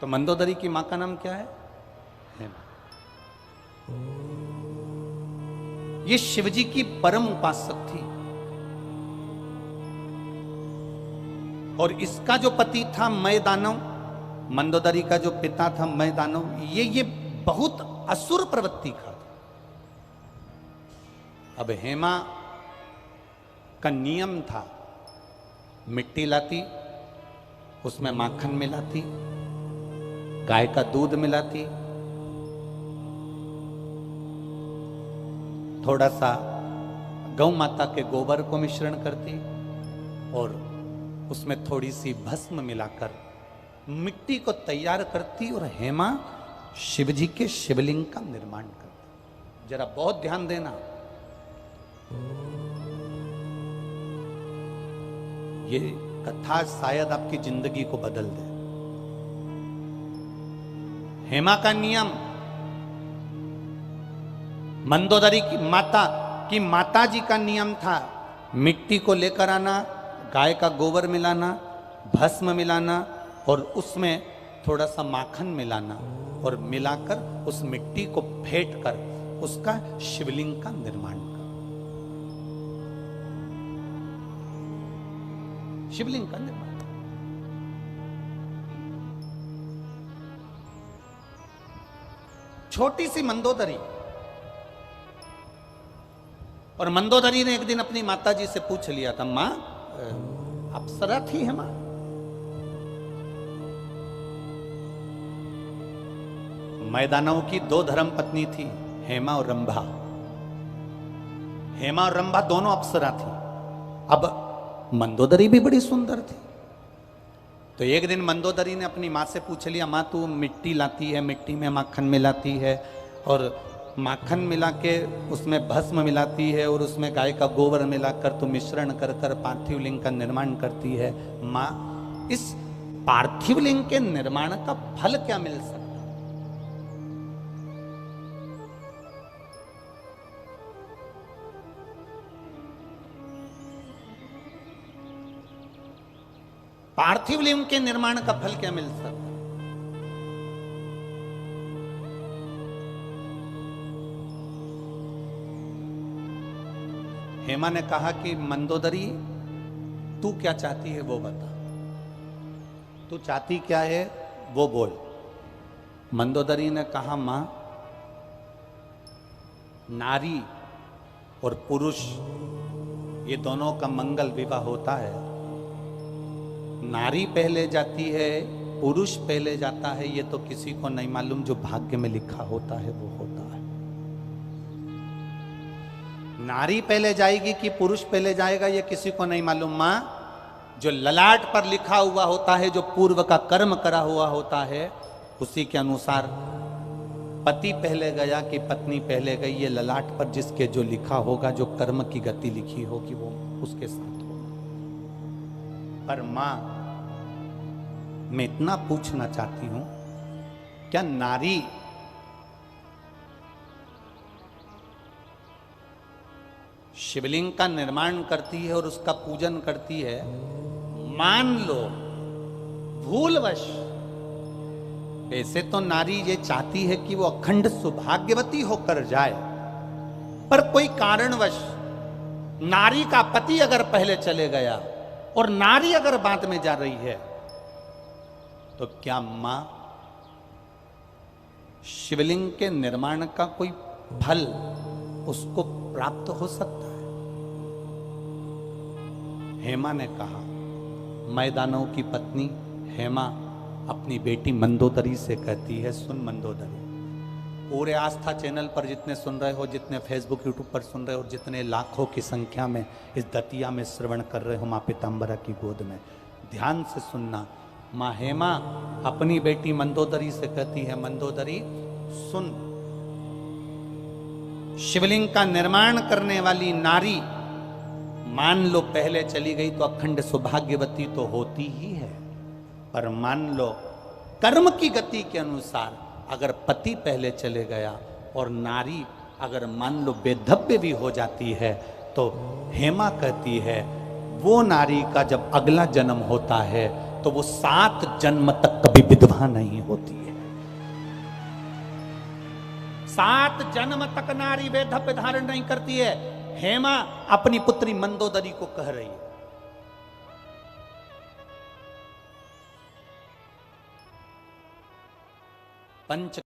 तो मंदोदरी की मां का नाम क्या है? हेमा। ये शिवजी की परम उपासक थी। और इसका जो पति था मय दानव, मंदोदरी का जो पिता था मय दानव, ये बहुत असुर प्रवृत्ति का था। अब हेमा का नियम था, मिट्टी लाती, उसमें माखन मिलाती, गाय का दूध मिलाती, थोड़ा सा गौ माता के गोबर को मिश्रण करती और उसमें थोड़ी सी भस्म मिलाकर मिट्टी को तैयार करती और हेमा शिवजी के शिवलिंग का निर्माण करती। जरा बहुत ध्यान देना, ये कथा शायद आपकी जिंदगी को बदल दे। हेमा का नियम, मंदोदरी की माता जी का नियम था, मिट्टी को लेकर आना, गाय का गोबर मिलाना, भस्म मिलाना और उसमें थोड़ा सा माखन मिलाना और मिलाकर उस मिट्टी को फेंट कर उसका शिवलिंग का निर्माण कर, शिवलिंग का निर्माण। छोटी सी मंदोदरी, और मंदोदरी ने एक दिन अपनी माता जी से पूछ लिया था, मां अप्सरा थी हेमा? मैदानव की दो धर्म पत्नी थी, हेमा और रंभा। हेमा और रंभा दोनों अप्सरा थी। अब मंदोदरी भी बड़ी सुंदर थी। तो एक दिन मंदोदरी ने अपनी माँ से पूछ लिया, माँ तू मिट्टी लाती है, मिट्टी में माखन मिलाती है और माखन मिला के उसमें भस्म मिलाती है और उसमें गाय का गोबर मिलाकर तो मिश्रण कर कर पार्थिव लिंग का निर्माण करती है। माँ, इस पार्थिव लिंग के निर्माण का फल क्या मिल सकता? पार्थिव लिंग के निर्माण का फल क्या मिल सकता? हेमा ने कहा कि मंदोदरी तू क्या चाहती है वो बता, तू चाहती क्या है वो बोल। मंदोदरी ने कहा, मां, नारी और पुरुष ये दोनों का मंगल विवाह होता है। नारी पहले जाती है, पुरुष पहले जाता है, ये तो किसी को नहीं मालूम, जो भाग्य में लिखा होता है वो होता है। नारी पहले जाएगी कि पुरुष पहले जाएगा ये किसी को नहीं मालूम। मां, जो ललाट पर लिखा हुआ होता है, जो पूर्व का कर्म करा हुआ होता है, उसी के अनुसार पति पहले गया कि पत्नी पहले गई, ये ललाट पर जिसके जो लिखा होगा, जो कर्म की गति लिखी होगी वो उसके साथ होगा। पर मां, मैं इतना पूछना चाहती हूं, क्या नारी शिवलिंग का निर्माण करती है और उसका पूजन करती है, मान लो भूलवश, ऐसे तो नारी ये चाहती है कि वो अखंड सौभाग्यवती होकर जाए, पर कोई कारणवश नारी का पति अगर पहले चले गया और नारी अगर बाद में जा रही है, तो क्या मां शिवलिंग के निर्माण का कोई फल उसको प्राप्त हो सकता है? हेमा ने कहा, मैदानव की पत्नी हेमा अपनी बेटी मंदोदरी से कहती है, सुन मंदोदरी, पूरे आस्था चैनल पर जितने सुन रहे हो, जितने फेसबुक यूट्यूब पर सुन रहे हो, जितने लाखों की संख्या में इस दतिया में श्रवण कर रहे हो माँ पीताम्बरा की गोद में, ध्यान से सुनना। माँ हेमा अपनी बेटी मंदोदरी से कहती है, मंदोदरी सुन, शिवलिंग का निर्माण करने वाली नारी मान लो पहले चली गई तो अखंड सौभाग्यवती तो होती ही है, पर मान लो कर्म की गति के अनुसार अगर पति पहले चले गया और नारी अगर मान लो बेधव्य भी हो जाती है, तो हेमा कहती है वो नारी का जब अगला जन्म होता है तो वो 7 जन्म तक कभी विधवा नहीं होती है। 7 जन्म तक नारी वैधव्य धारण नहीं करती है। हेमा अपनी पुत्री मंदोदरी को कह रही है, पंच